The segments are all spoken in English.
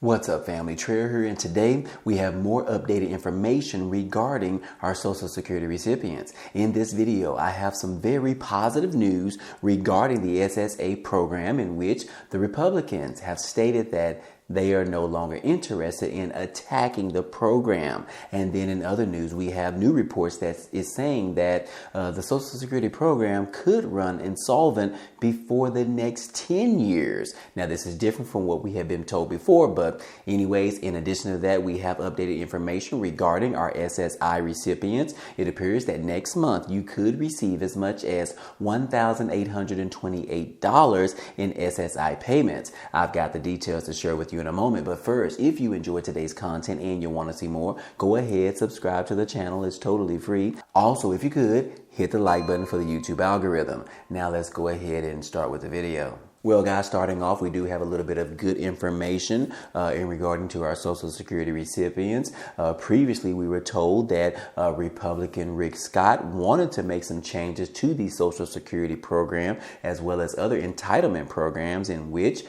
What's up, family? Trail here, and today we have more updated information regarding our Social Security recipients. In this video, I have some very positive news regarding the SSA program, in which the Republicans have stated that they are no longer interested in attacking the program. And then in other news, we have new reports that is saying that the Social Security program could run insolvent before the next 10 years. Now, this is different from what we have been told before, but anyways, in addition to that, we have updated information regarding our SSI recipients. It appears that next month you could receive as much as $1,828 in SSI payments. I've got the details to share with you in a moment, but first, if you enjoyed today's content and you want to see more, go ahead, subscribe to the channel. It's totally free. Also, if you could, hit the like button for the YouTube algorithm. Now let's go ahead and start with the video. Well, guys, starting off, we do have a little bit of good information in regarding to our Social Security recipients. Previously, we were told that Republican Rick Scott wanted to make some changes to the Social Security program, as well as other entitlement programs, in which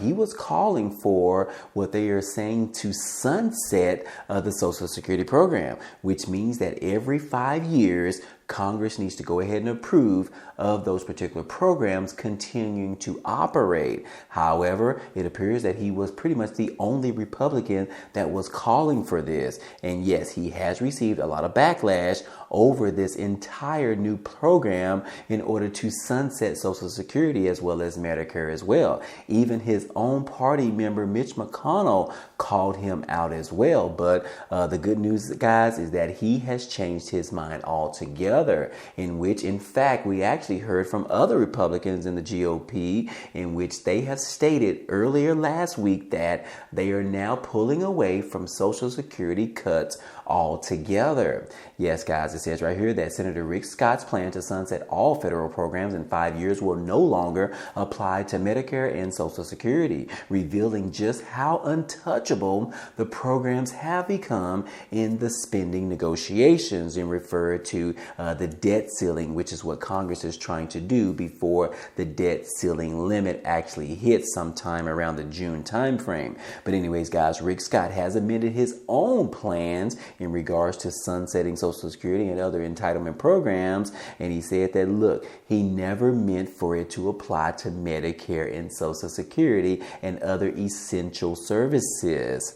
he was calling for what they are saying to sunset the Social Security program, which means that every 5 years, Congress needs to go ahead and approve of those particular programs continuing to operate. However, it appears that he was pretty much the only Republican that was calling for this. And yes, he has received a lot of backlash over this entire new program in order to sunset Social Security as well as Medicare as well. Even his own party member, Mitch McConnell, called him out as well. But the good news, guys, is that he has changed his mind altogether, in which, in fact, we actually heard from other Republicans in the GOP, in which they have stated earlier last week that they are now pulling away from Social Security cuts altogether. Yes, guys, it says right here that Senator Rick Scott's plan to sunset all federal programs in 5 years will no longer apply to Medicare and Social Security, revealing just how untouchable the programs have become in the spending negotiations, and refer to the debt ceiling, which is what Congress is trying to do before the debt ceiling limit actually hits sometime around the June timeframe. But anyways, guys, Rick Scott has amended his own plans in regards to sunsetting Social Security and other entitlement programs. And he said that, look, he never meant for it to apply to Medicare and Social Security and other essential services,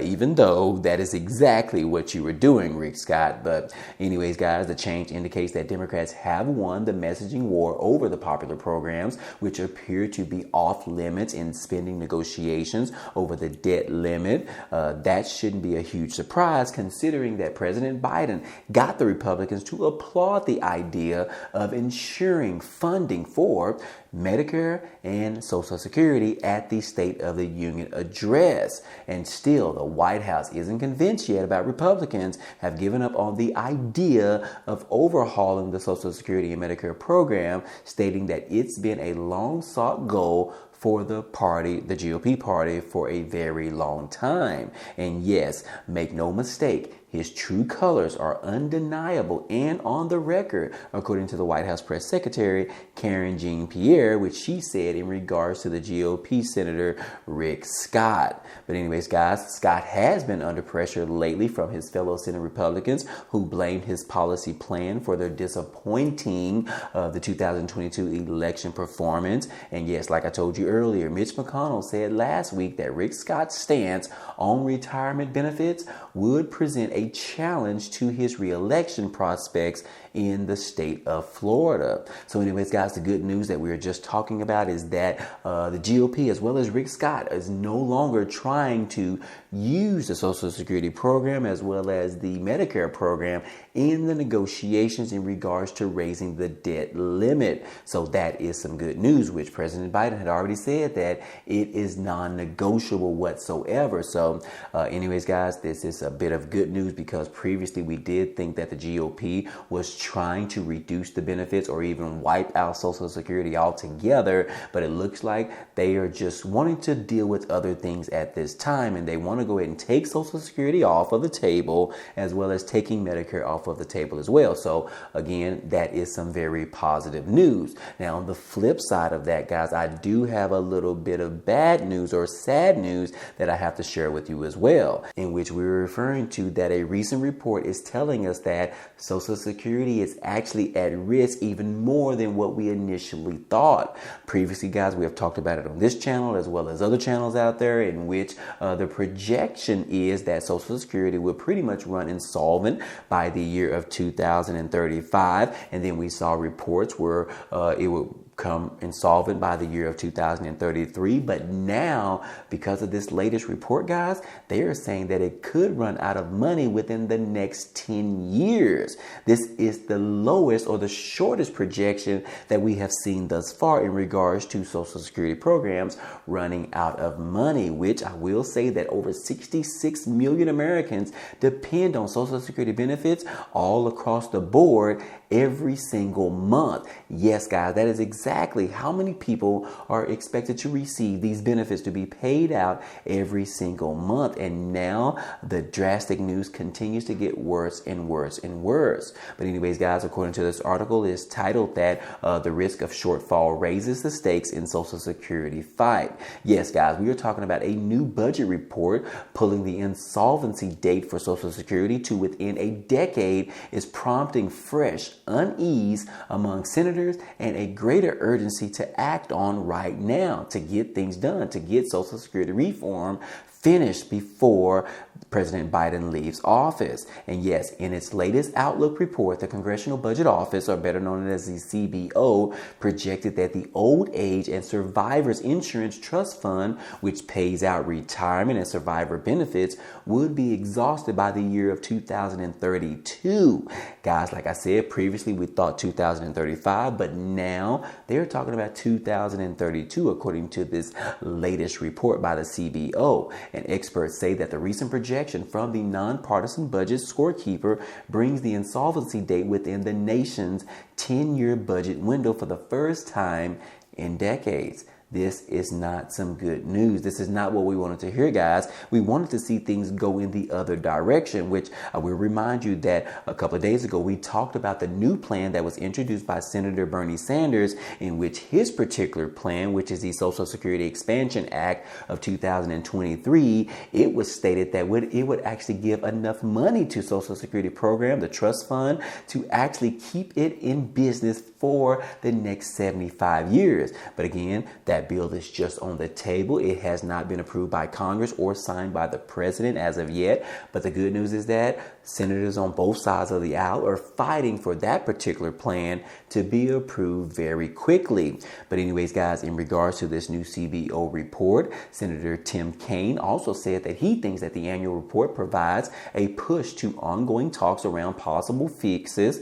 even though that is exactly what you were doing, Rick Scott. But anyways, guys, the change indicates that Democrats have won the messaging war over the popular programs, which appear to be off limits in spending negotiations over the debt limit. That shouldn't be a huge surprise, considering that President Biden got the Republicans to applaud the idea of ensuring funding for Medicare and Social Security at the State of the Union address. And still, the White House isn't convinced yet about Republicans have given up on the idea of overhauling the Social Security and Medicare program, stating that it's been a long sought goal for the party, the GOP party, for a very long time. And yes, make no mistake, his true colors are undeniable and on the record, according to the White House press secretary, Karen Jean-Pierre, which she said in regards to the GOP Senator Rick Scott. But anyways, guys, Scott has been under pressure lately from his fellow Senate Republicans, who blamed his policy plan for their disappointing the 2022 election performance. And yes, like I told you earlier, Mitch McConnell said last week that Rick Scott's stance on retirement benefits would present a challenge to his re-election prospects in the state of Florida. So anyways, guys, the good news that we were just talking about is that the GOP, as well as Rick Scott, is no longer trying to use the Social Security program as well as the Medicare program in the negotiations in regards to raising the debt limit. So that is some good news, which President Biden had already said that it is non-negotiable whatsoever. So anyways, guys, this is a bit of good news, because previously we did think that the GOP was trying to reduce the benefits or even wipe out Social Security altogether, but it looks like they are just wanting to deal with other things at this time, and they want to go ahead and take Social Security off of the table, as well as taking Medicare off of the table as well. So again, that is some very positive news. Now, on the flip side of that, guys, I do have a little bit of bad news or sad news that I have to share with you as well, in which we're referring to that a recent report is telling us that Social Security is actually at risk even more than what we initially thought. Previously, guys, we have talked about it on this channel as well as other channels out there, in which the projection is that Social Security will pretty much run insolvent by the year of 2035. And then we saw reports where it would come insolvent by the year of 2033. But now, because of this latest report, guys, they are saying that it could run out of money within the next 10 years. This is the lowest or the shortest projection that we have seen thus far in regards to Social Security programs running out of money, which I will say that over 66 million Americans depend on Social Security benefits all across the board every single month. Yes, guys, that is exactly how many people are expected to receive these benefits to be paid out every single month. And now the drastic news continues to get worse and worse and worse. But anyways, guys, according to this article, is titled that the risk of shortfall raises the stakes in Social Security fight. Yes, guys, we are talking about a new budget report pulling the insolvency date for Social Security to within a decade is prompting fresh unease among senators and a greater urgency to act on right now to get things done, to get Social Security reform finished before President Biden leaves office. And yes, in its latest Outlook report, the Congressional Budget Office, or better known as the CBO, projected that the Old Age and Survivors Insurance Trust Fund, which pays out retirement and survivor benefits, would be exhausted by the year of 2032. Guys, like I said previously, we thought 2035, but now they're talking about 2032, according to this latest report by the CBO. And experts say that the recent projection from the nonpartisan budget scorekeeper brings the insolvency date within the nation's 10-year budget window for the first time in decades. This is not some good news. This is not what we wanted to hear, guys. We wanted to see things go in the other direction, which I will remind you that a couple of days ago, we talked about the new plan that was introduced by Senator Bernie Sanders, in which his particular plan, which is the Social Security Expansion Act of 2023, it was stated that it would actually give enough money to Social Security program, the trust fund, to actually keep it in business for the next 75 years. But again, that bill is just on the table. It has not been approved by Congress or signed by the president as of yet. But the good news is that senators on both sides of the aisle are fighting for that particular plan to be approved very quickly. But anyways, guys, in regards to this new CBO report, Senator Tim Kaine also said that he thinks that the annual report provides a push to ongoing talks around possible fixes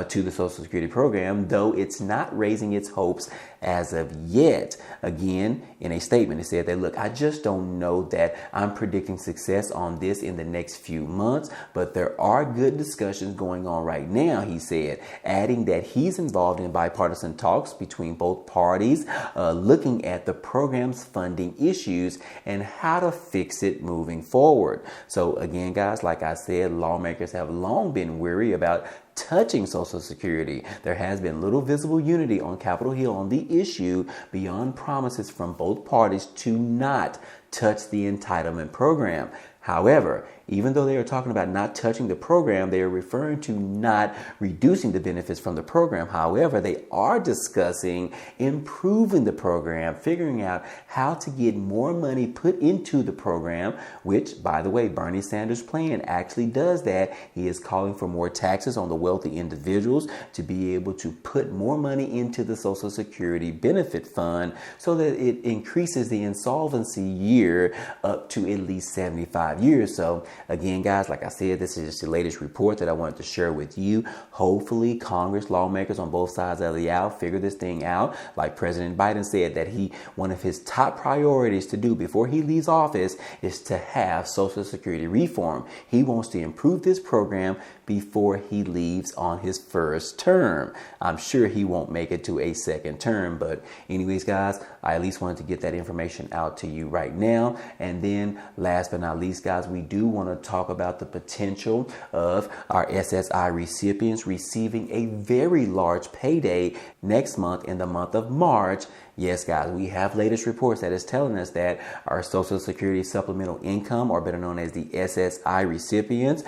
to the Social Security program, though it's not raising its hopes as of yet. Again, in a statement, it said that, look, I just don't know that I'm predicting success on this in the next few months, but there are good discussions going on right now, he said, adding that he's involved in bipartisan talks between both parties, looking at the program's funding issues and how to fix it moving forward. So again, guys, like I said, lawmakers have long been weary about touching Social Security. There has been little visible unity on Capitol Hill on the issue beyond promises from both parties to not touch the entitlement program. However, even though they are talking about not touching the program, they are referring to not reducing the benefits from the program. However, they are discussing improving the program, figuring out how to get more money put into the program, which, by the way, Bernie Sanders' plan actually does that. He is calling for more taxes on the wealthy individuals to be able to put more money into the Social Security benefit fund so that it increases the insolvency year up to at least 75 5 years. So again, guys, like I said, this is just the latest report that I wanted to share with you. Hopefully Congress, lawmakers on both sides of the aisle figure this thing out. Like President Biden said, that one of his top priorities to do before he leaves office is to have Social Security reform. He wants to improve this program before he leaves on his first term. I'm sure he won't make it to a second term, but anyways, guys, I at least wanted to get that information out to you right now. And then last but not least, guys, we do want to talk about the potential of our SSI recipients receiving a very large payday next month in the month of March. Yes, guys, we have latest reports that is telling us that our Social Security supplemental income, or better known as the SSI recipients,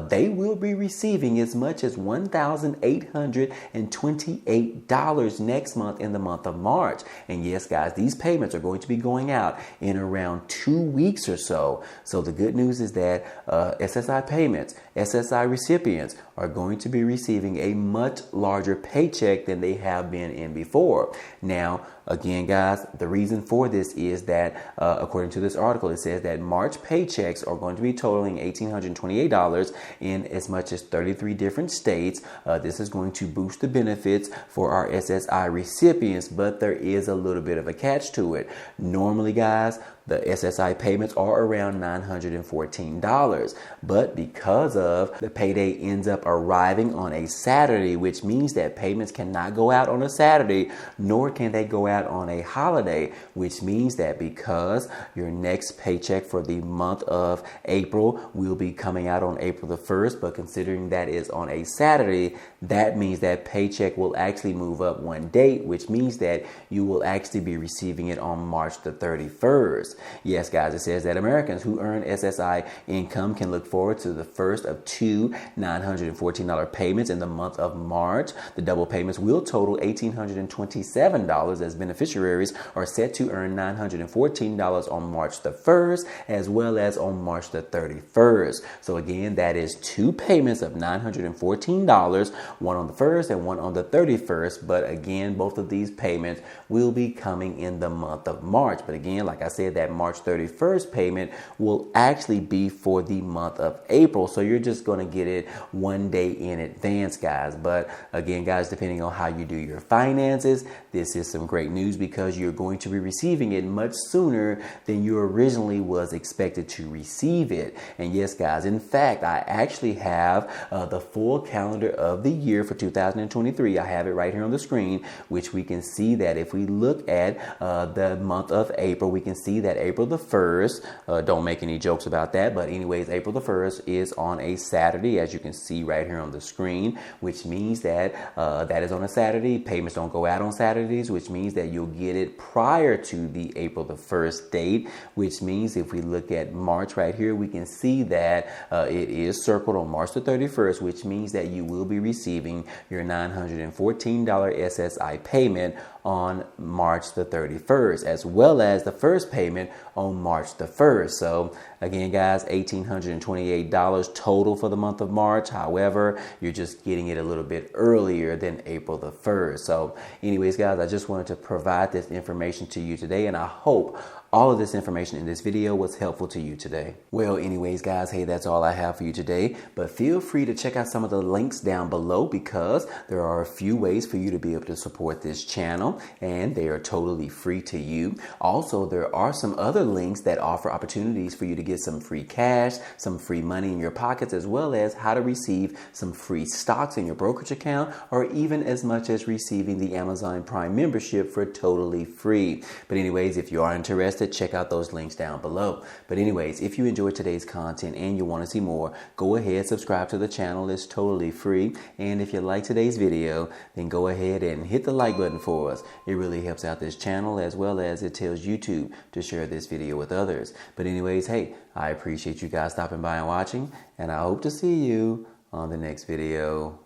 they will be receiving as much as $1,828 next month in the month of March. And yes, guys, these payments are going to be going out in around 2 weeks or so. So the good news is that SSI payments, SSI recipients are going to be receiving a much larger paycheck than they have been in before. Now, again, guys, the reason for this is that, according to this article, it says that March paychecks are going to be totaling $1,828 in as much as 33 different states. This is going to boost the benefits for our SSI recipients, but there is a little bit of a catch to it. Normally, guys, the SSI payments are around $914, but because of the payday ends up arriving on a Saturday, which means that payments cannot go out on a Saturday, nor can they go out on a holiday, which means that because your next paycheck for the month of April will be coming out on April the 1st, but considering that is on a Saturday, that means that paycheck will actually move up one date, which means that you will actually be receiving it on March the 31st. Yes, guys, it says that Americans who earn SSI income can look forward to the first of two $914 payments in the month of March. The double payments will total $1,827 as beneficiaries are set to earn $914 on March the 1st as well as on March the 31st. So again, that is two payments of $914, one on the 1st and one on the 31st. But again, both of these payments will be coming in the month of March. But again, like I said, that March 31st payment will actually be for the month of April. So you're just going to get it one day in advance, guys. But again, guys, depending on how you do your finances, this is some great news because you're going to be receiving it much sooner than you originally was expected to receive it. And yes, guys, in fact, I actually have the full calendar of the year for 2023. I have it right here on the screen, which we can see that if we look at the month of April, we can see that April the 1st, don't make any jokes about that, but anyways, April the 1st is on a Saturday, as you can see right here on the screen, which means that that is on a Saturday. Payments don't go out on Saturdays, which means that you'll get it prior to the April the 1st date, which means if we look at March right here, we can see that it is circled on March the 31st, which means that you will be receiving your $914 SSI payment on March the 31st, as well as the first payment on March the 1st. So again, guys, $1,828 total for the month of March. However, you're just getting it a little bit earlier than April the 1st. So anyways, guys, I just wanted to provide this information to you today, and I hope all of this information in this video was helpful to you today. Well, anyways, guys, hey, that's all I have for you today. But feel free to check out some of the links down below because there are a few ways for you to be able to support this channel, and they are totally free to you. Also, there are some other links that offer opportunities for you to get some free cash, some free money in your pockets, as well as how to receive some free stocks in your brokerage account, or even as much as receiving the Amazon Prime membership for totally free. But anyways, if you are interested, check out those links down below. But anyways, if you enjoyed today's content and you want to see more, go ahead, subscribe to the channel. It's totally free. And if you like today's video, then go ahead and hit the like button for us. It really helps out this channel, as well as it tells YouTube to share this video with others. But anyways, hey, I appreciate you guys stopping by and watching, and I hope to see you on the next video.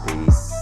Peace.